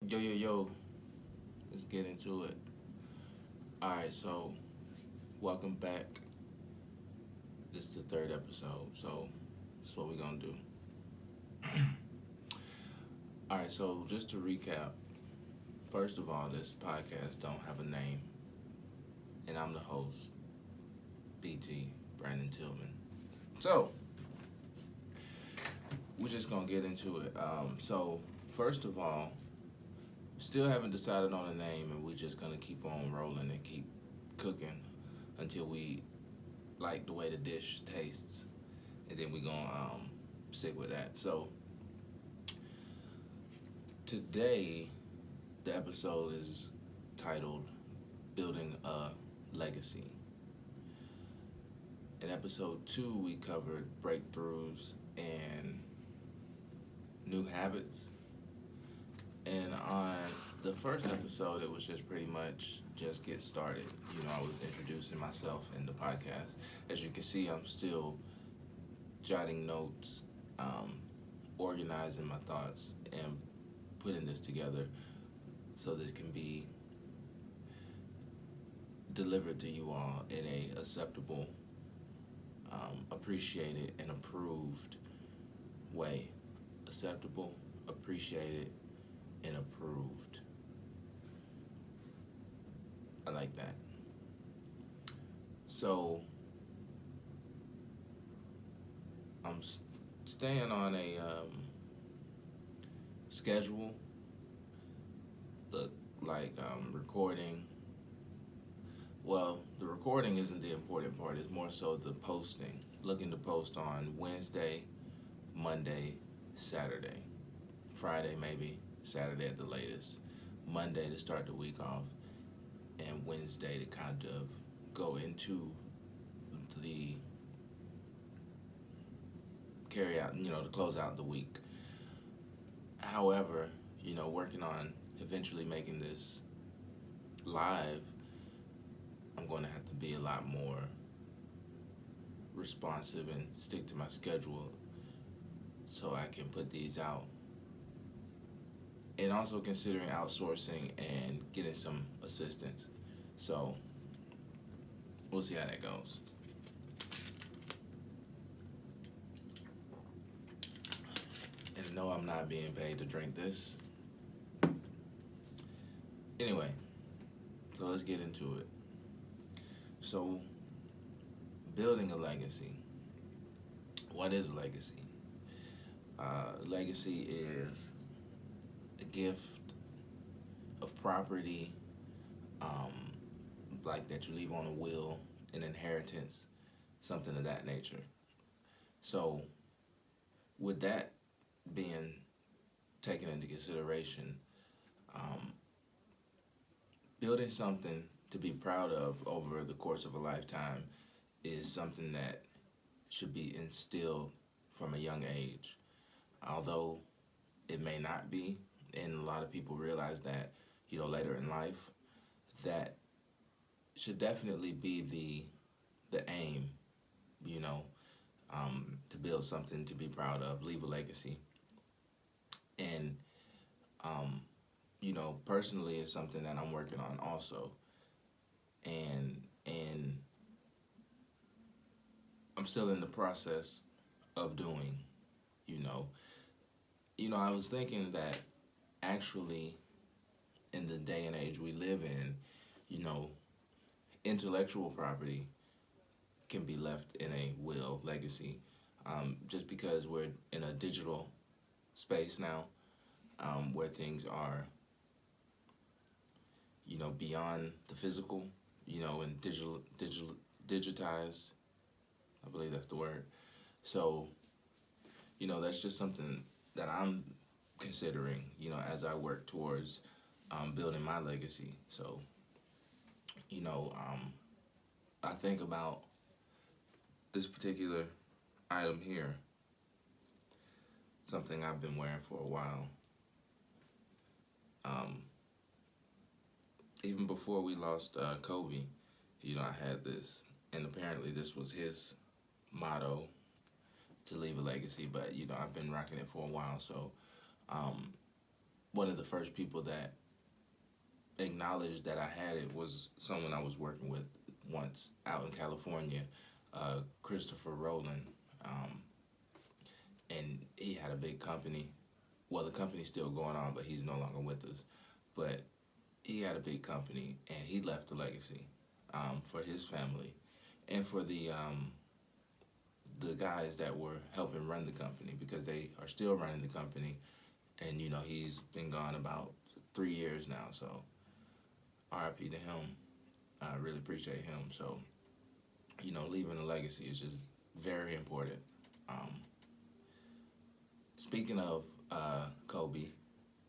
Yo, yo, yo, let's get into it. Alright, so welcome back. This is the third episode, so this is what we're gonna do. Alright, so just to recap, first of all, this podcast don't have a name, and I'm the host, BT, Brandon Tillman. So, we're just gonna get into it. So first of all, still haven't decided on a name, and we're just gonna keep on rolling and keep cooking until we like the way the dish tastes, and then we're gonna stick with that. So today, the episode is titled "Building a Legacy." In episode two, we covered breakthroughs and new habits, and on the first episode, it was just pretty much just get started. I was introducing myself in the podcast. As you can see, I'm still jotting notes, um, organizing my thoughts, and putting this together so this can be delivered to you all in a acceptable, appreciated, and approved way. Acceptable, appreciated, and approved. I like that. So I'm staying on a schedule, look like recording. Well, the recording isn't the important part. It's more so the posting. Looking to post on Wednesday, Monday, Saturday, Friday maybe, Saturday at the latest, Monday to start the week off, and Wednesday to kind of go into the carry out, to close out the week. However, working on eventually making this live, I'm going to have to be a lot more responsive and stick to my schedule so I can put these out. And also considering outsourcing and getting some assistance. So we'll see how that goes. And no, I'm not being paid to drink this. Anyway, so let's get into it. So, building a legacy. What is legacy? Legacy is a gift of property, um, like that you leave on a will, an inheritance, something of that nature. So, with that being taken into consideration, um, building something to be proud of over the course of a lifetime is something that should be instilled from a young age. Although it may not be, and a lot of people realize that, later in life, that should definitely be the aim, you know, to build something to be proud of, leave a legacy. And, um, personally, it's something that I'm working on also. And I'm still in the process of doing, you know. I was thinking that actually in the day and age we live in, you know, intellectual property can be left in a will legacy, just because we're in a digital space now, where things are, beyond the physical, and digitized. I believe that's the word. So, that's just something that I'm considering, as I work towards building my legacy. So, you know, um, I think about this particular item here, something I've been wearing for a while. Um, Even before we lost Kobe, I had this, and apparently this was his motto to leave a legacy. But I've been rocking it for a while, so um, one of the first people that acknowledged that I had it was someone I was working with once out in California, Christopher Rowland. Um, and he had a big company. Well, the company's still going on, but he's no longer with us. But he had a big company, and he left a legacy for his family and for the guys that were helping run the company because they are still running the company. And he's been gone about 3 years now. So RIP to him. I really appreciate him. So leaving a legacy is just very important. Um, Speaking of Kobe,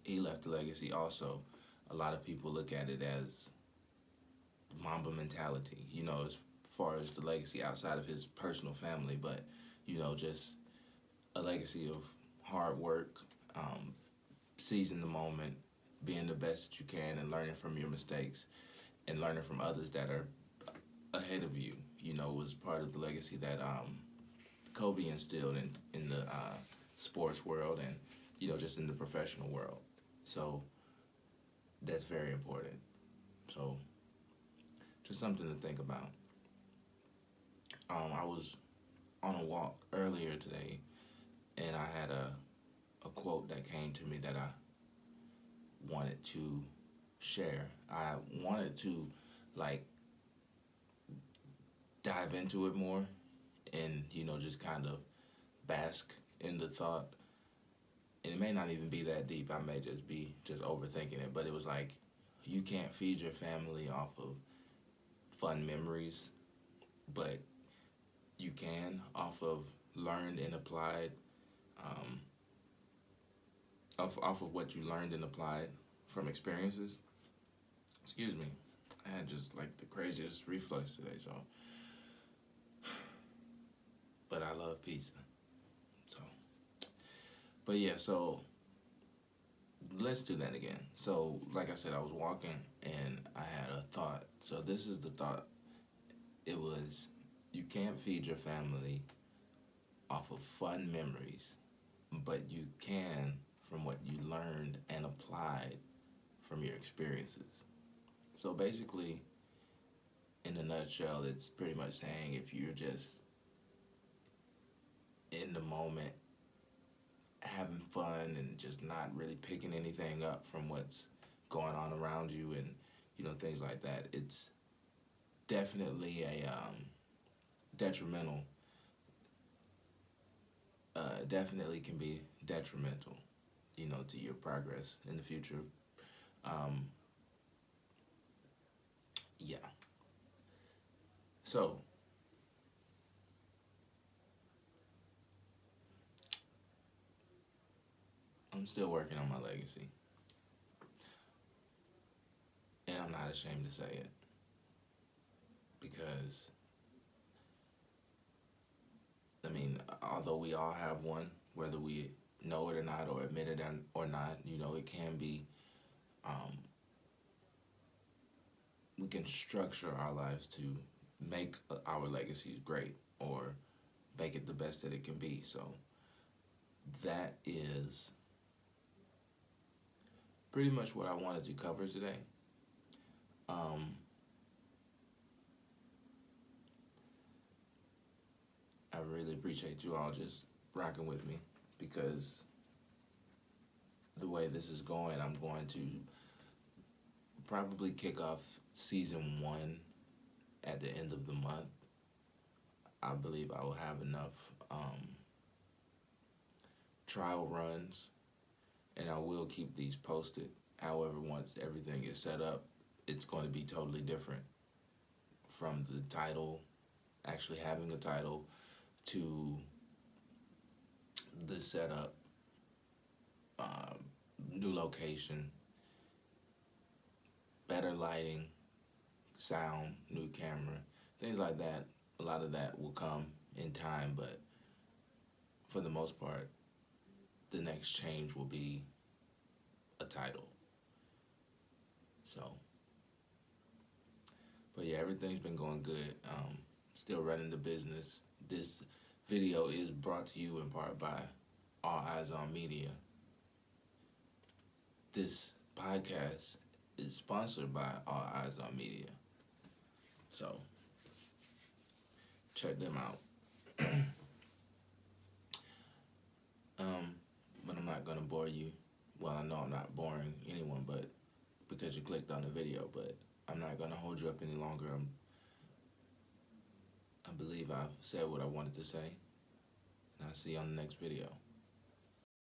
he left a legacy also. A lot of people look at it as Mamba mentality, as far as the legacy outside of his personal family, but, just a legacy of hard work, um, seizing the moment, being the best that you can, and learning from your mistakes and learning from others that are ahead of you, was part of the legacy that Kobe instilled in the sports world and, just in the professional world. So that's very important. So just something to think about. I was on a walk earlier today, and I had a quote that came to me that I wanted to share. I wanted to like dive into it more and just kind of bask in the thought. And it may not even be that deep. I may just be just overthinking it. But it was like, you can't feed your family off of fun memories, but you can off of learned and applied, um, off of what you learned and applied from experiences. Excuse me. I had just like the craziest reflux today, so. But I love pizza. So. But yeah, so let's do that again. So, like I said, I was walking and I had a thought. So, this is the thought. It was, you can't feed your family off of fun memories, but you can from what you learned and applied from your experiences. So, basically, in a nutshell, it's pretty much saying if you're just in the moment having fun and just not really picking anything up from what's going on around you and things like that, it's definitely a detrimental, definitely can be detrimental, to your progress in the future. um, yeah, so I'm still working on my legacy, and I'm not ashamed to say it, because I mean, although we all have one, whether we know it or not, or admit it or not, it can be, um, we can structure our lives to make our legacies great or make it the best that it can be. So that is pretty much what I wanted to cover today. Um, I really appreciate you all just rocking with me, because the way this is going, I'm going to probably kick off season 1 at the end of the month. I believe I will have enough trial runs, and I will keep these posted. However, once everything is set up, it's going to be totally different, from the title, actually having a title, to the setup, um, new location, better lighting, sound, new camera, things like that. A lot of that will come in time, but for the most part, the next change will be a title. So, but yeah, everything's been going good. Still running the business. This video is brought to you in part by All Eyes on Media. this podcast is sponsored by All Eyes on Media. So check them out. But I'm not gonna bore you. Well, I know I'm not boring anyone, but because you clicked on the video, but I'm not gonna hold you up any longer. I believe I've said what I wanted to say, and I'll see you on the next video.